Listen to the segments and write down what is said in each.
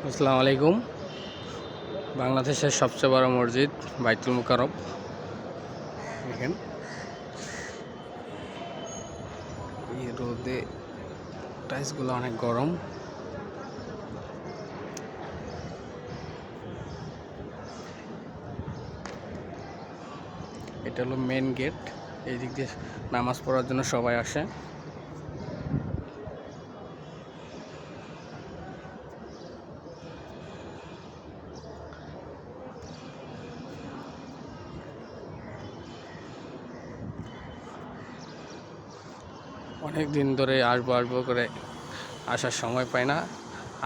আসসালামু আলাইকুম। বাংলাদেশের সবচেয়ে বড় মসজিদ বাইতুল মুকাররম। দেখেন এই রোদে টাইলসগুলো অনেক গরম। এটা হলো মেন গেট। এই দিক দিয়ে নামাজ পড়ার জন্য সবাই আসে। অনেক দিন ধরে আসবো করে আসার সময় পাই না।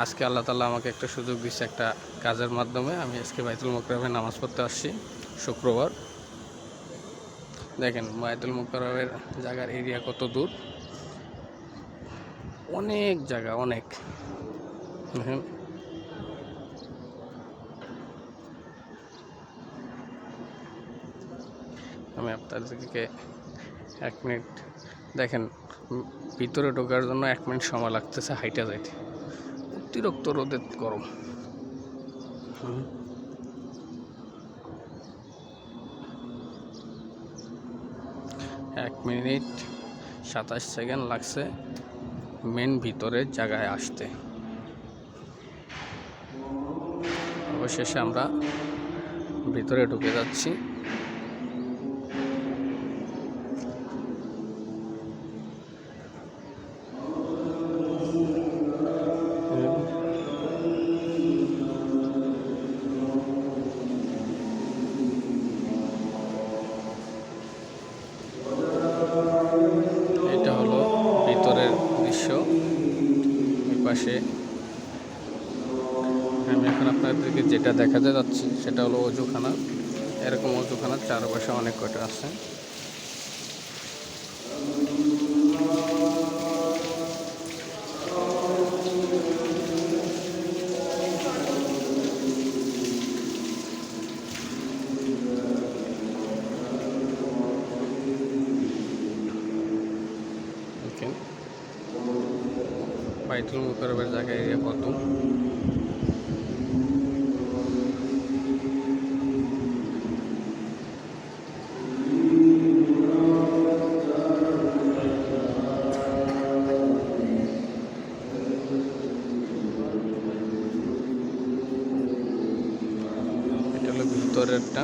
আজকে আল্লাহ তাআলা আমাকে একটা সুযোগ দিচ্ছে, একটা কাজের মাধ্যমে আমি আজকে বাইতুল মুকাররমে নামাজ পড়তে আসছি শুক্রবার। দেখেন বাইতুল মুকাররমের জায়গার এরিয়া কত দূর, অনেক জায়গা, অনেক। দেখেন আমি আপনাদেরকে 1 মিনিট দেখেন, ভিতরে ঢোকার জন্য 1 মিনিট সময় লাগতেছে হাইটা যাইতে, অতিরিক্ত রোদের গরম। 1 মিনিট 27 সেকেন্ড লাগছে মেন ভিতরের জায়গায় আসতে। অবশেষে আমরা ভিতরে ঢুকে যাচ্ছি। এটা হলো ভিতরের দৃশ্য। এই পাশে আমি এখন আপনাদেরকে যেটা দেখাতে যাচ্ছি সেটা হলো অজুখানা। এরকম অজুখানা চারপাশে অনেক কয়টা আছে। বাইতুল মুকাররমের জায়গা এরিয়া কত। এটা হলো ভিতরেরটা।